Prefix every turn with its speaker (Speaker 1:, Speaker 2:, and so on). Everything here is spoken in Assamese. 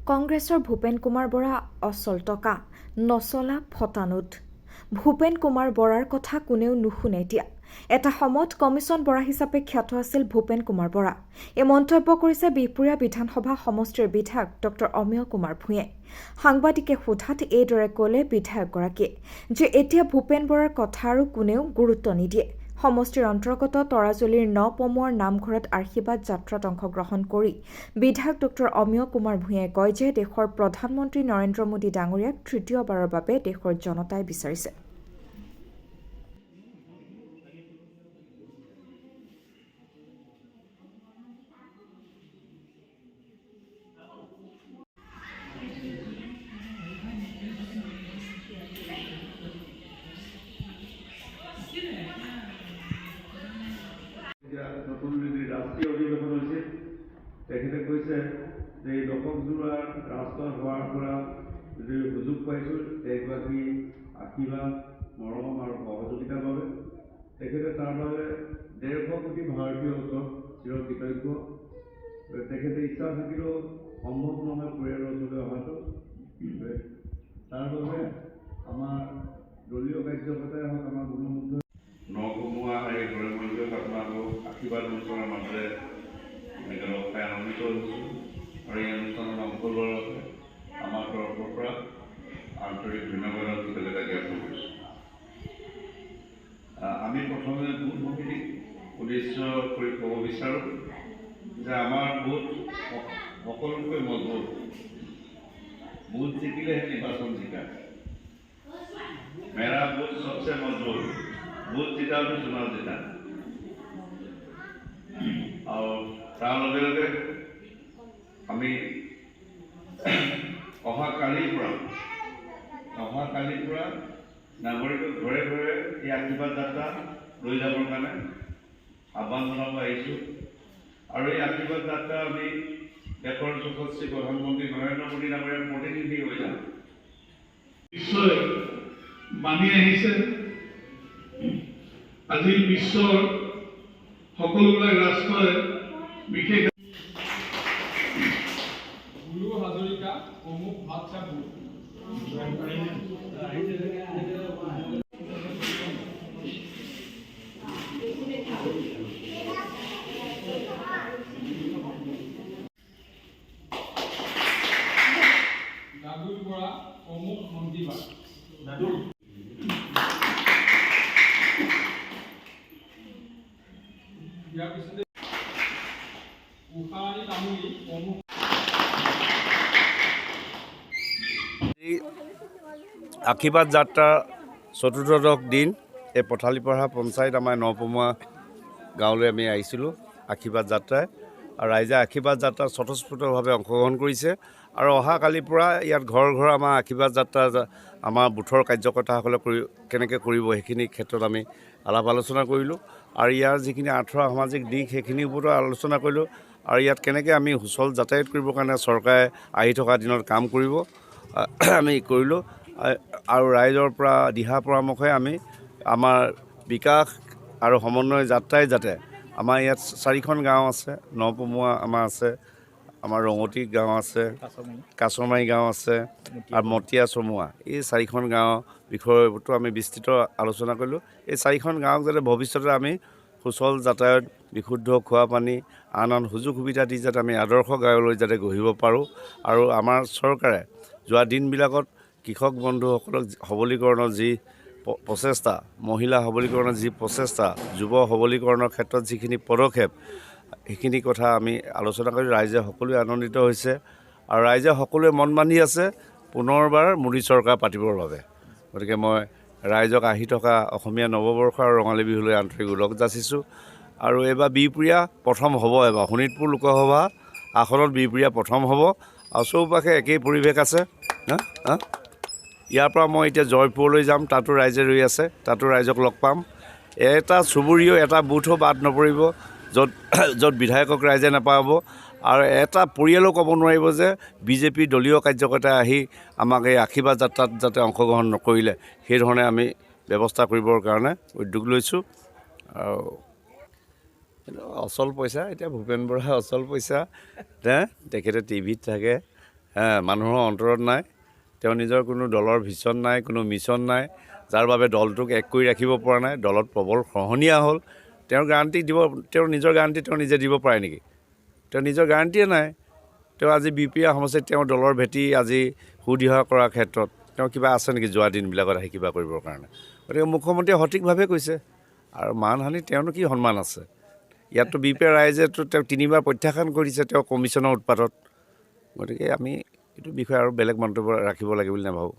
Speaker 1: কংগ্ৰেছৰ ভূপেন কুমাৰ বৰা অচল টকা নচলা ফটানুট। ভূপেন কুমাৰ বৰাৰ কথা কোনেও নুশুনে এতিয়া। এটা সময়ত কমিছন বৰা হিচাপে খ্যাত আছিল ভূপেন কুমাৰ বৰা। এই মন্তব্য কৰিছে বিহপুৰীয়া বিধানসভা সমষ্টিৰ বিধায়ক ডক্টৰ অমিয় কুমাৰ ভূঞে। সাংবাদিকে সোধাত এইদৰে ক'লে বিধায়কগৰাকীয়ে যে এতিয়া ভূপেন বৰাৰ কথা আৰু কোনেও গুৰুত্ব নিদিয়ে। সমষ্টিৰ অন্তৰ্গত তৰাজুলীৰ নপমুৱাৰ নামঘৰত আশীৰ্বাদ যাত্ৰাত অংশগ্ৰহণ কৰি বিধায়ক ডক্টৰ অমিয় কুমাৰ ভূঞে কয় যে দেশৰ প্ৰধানমন্ত্ৰী নৰেন্দ্ৰ মোদী ডাঙৰীয়াক তৃতীয়বাৰৰ বাবে দেশৰ জনতাই বিচাৰিছে।
Speaker 2: নতুন ৰাষ্ট্ৰীয় অধিৱেশন হৈছিল। তেখেতে কৈছে যে এই দশকজোৰা ৰাষ্ট্ৰ হোৱাৰ পৰা যদি সুযোগ পাইছোঁ এগৰাকী আশীৰ্বাদ মৰম আৰু সহযোগিতাৰ বাবে তেখেতে তাৰ বাবে 150 কোটি ভাৰতীয়ৰ ওচৰত চিৰকৃতজ্ঞ। তেখেতে ইচ্ছা থাকিলেও সম্ভৱ নহয় পৰিয়ালৰ ওচৰলৈ অহাটো। তাৰ বাবে আমাৰ দলীয় কাৰ্যকৰ্তাই হওক আমাৰ গুণমুগ্ধ নকমোৱা এই ঘৰে মন্দিৰত আপোনালোক আশীৰ্বাদ অনুষ্ঠানৰ মাজেৰে এনেকৈ লগ পাই আনন্দিত হৈছোঁ আৰু এই অনুষ্ঠানত অংশ লোৱাৰ বাবে আমাৰ তৰফৰ পৰা আন্তৰিক ধন্যবাদ আৰু কৃতজ্ঞতা জ্ঞাপন কৰিছোঁ। আমি প্ৰথমে ভোট ভোগীক উদ্দেশ্য কৰি ক'ব বিচাৰোঁ যে আমাৰ ভোট সকলোতকৈ মজবুত। ভোট জিকিলেহে নিৰ্বাচন জিকা। মেৰা ভোট সবচে মজবুত। ভোট জিতা তো চুনাव জিতা। আৰু তাৰ লগে লগে আমি অহা কালিৰ পৰা নাগৰিকক ঘৰে ঘৰে এই আশীৰ্বাদ যাত্ৰা লৈ যাবৰ কাৰণে আহ্বান জনাব আহিছোঁ। আৰু এই আশীৰ্বাদ যাত্ৰা আমি দেশৰ যশস্বী প্ৰধানমন্ত্ৰী নৰেন্দ্ৰ মোদী ডাঙৰীয়াৰ প্ৰতিনিধি হৈ যাম।
Speaker 3: বিশ্বই মানি আহিছে। আজি বিশ্বৰ সকলোবিলাক ৰাষ্ট্ৰই বিশেষ গুৰু হাজৰিকা প্ৰমুখ ভাষা দাদুৰ পৰা প্ৰমুখ মন্ত্ৰীবাদ দাদুৰ ইয়াৰ পিছতে উষাৰাণী তামুলী প্ৰমুখ।
Speaker 4: আশীৰ্বাদ যাত্ৰা চতুৰ্দশ দিন এই পথালিপাৰা পঞ্চায়ত আমাৰ নপমুৱা গাঁৱলৈ আমি আহিছিলোঁ আশীৰ্বাদ যাত্ৰাই। আৰু ৰাইজে আশীৰ্বাদ যাত্ৰাত স্বতঃস্ফূৰ্তভাৱে অংশগ্ৰহণ কৰিছে। আৰু অহা কালিৰ পৰা ইয়াত ঘৰ ঘৰ আমাৰ আশীৰ্বাদ যাত্ৰা আমাৰ বুথৰ কাৰ্যকৰ্তাসকলে কেনেকৈ কৰিব সেইখিনি ক্ষেত্ৰত আমি আলাপ আলোচনা কৰিলোঁ। আৰু ইয়াৰ যিখিনি আৰ্থ সামাজিক দিশ সেইখিনিৰ ওপৰতো আলোচনা কৰিলোঁ। আৰু ইয়াত কেনেকৈ আমি সুচল যাতায়াত কৰিবৰ কাৰণে চৰকাৰে আহি থকা দিনত কাম কৰিব আমি কৰিলোঁ। আৰু ৰাইজৰ পৰা দিহা পৰামৰ্শই আমি আমাৰ বিকাশ আৰু সমন্বয় যাত্ৰাই যাতে আমাৰ ইয়াত 4খন গাঁও আছে। নপমুৱা আমাৰ আছে, আমাৰ ৰঙতি গাঁও আছে, কাছমাৰী গাঁও আছে আৰু মতিয়া চমুৱা। এই 4খন গাঁৱৰ বিষয়তো আমি বিস্তৃত আলোচনা কৰিলোঁ। এই 4খন গাঁৱক যাতে ভৱিষ্যতে আমি সুচল যাতায়াত, বিশুদ্ধ খোৱা পানী, আন সুযোগ সুবিধা দি যাতে আমি আদৰ্শ গাঁৱলৈ যাতে গঢ়িব পাৰোঁ। আৰু আমাৰ চৰকাৰে যোৱা দিনবিলাকত কৃষক বন্ধুসকলক সবলীকৰণৰ যি প্ৰচেষ্টা, মহিলা সবলীকৰণৰ যি প্ৰচেষ্টা, যুৱ সবলীকৰণৰ ক্ষেত্ৰত যিখিনি পদক্ষেপ সেইখিনি কথা আমি আলোচনা কৰি ৰাইজে সকলোৱে আনন্দিত হৈছে। আৰু ৰাইজে সকলোৱে মন বান্ধি আছে পুনৰবাৰ মোদী চৰকাৰ পাতিবৰ বাবে। গতিকে মই ৰাইজক আহি থকা অসমীয়া নৱবৰ্ষ আৰু ৰঙালী বিহুলৈ আন্তৰিক ওলগ যাচিছোঁ। আৰু এইবাৰ বিহপুৰীয়া প্ৰথম হ'ব। এবাৰ শোণিতপুৰ লোকসভা আসনত বিহপুৰীয়া প্ৰথম হ'ব। আৰু চৌপাশে একেই পৰিৱেশ আছে। ইয়াৰ পৰা মই এতিয়া জয়পুৰলৈ যাম, তাতো ৰাইজে ৰৈ আছে, তাতো ৰাইজক লগ পাম। এটা চুবুৰীও এটা বুথো বাদ নপৰিব য'ত বিধায়কক ৰাইজে নাপাব। আৰু এটা পৰিয়ালো ক'ব নোৱাৰিব যে বিজেপি দলীয় কাৰ্যকৰ্তাই আহি আমাক এই আশীৰ্বাদ যাত্ৰাত যাতে অংশগ্ৰহণ নকৰিলে। সেইধৰণে আমি ব্যৱস্থা কৰিবৰ কাৰণে উদ্যোগ লৈছোঁ। আৰু অচল পইচা, এতিয়া ভূপেন বৰা অচল পইচা তেখেতে টিভিত থাকে, মানুহৰ অন্তৰত নাই। তেওঁ নিজৰ কোনো দলৰ ভিছন নাই, কোনো মিছন নাই, যাৰ বাবে দলটোক এক কৰি ৰাখিব পৰা নাই। দলত প্ৰবল খহনীয়া হ'ল। তেওঁৰ গাৰেণ্টি দিব, তেওঁৰ নিজৰ গাৰেণ্টি তেওঁ নিজে দিব পাৰে নেকি? তেওঁ নিজৰ গাৰেণ্টিয়ে নাই। তেওঁ আজি বিপিয়া সমষ্টিত তেওঁৰ দলৰ ভেটি আজি সুদৃঢ় কৰাৰ ক্ষেত্ৰত তেওঁ কিবা আছে নেকি যোৱা দিনবিলাকত আহি কিবা কৰিবৰ কাৰণে? গতিকে মুখ্যমন্ত্ৰীয়ে সঠিকভাৱে কৈছে। আৰু মানহানি তেওঁনো কি সন্মান আছে? ইয়াততো বিপিয়া ৰাইজেতো তেওঁ 3বাৰ প্ৰত্যাখ্যান কৰিছে তেওঁ কমিশ্যনৰ উৎপাতত। গতিকে আমি এইটো বিষয়ে আৰু বেলেগ মন্তব্য ৰাখিব লাগে বুলি নাভাবোঁ।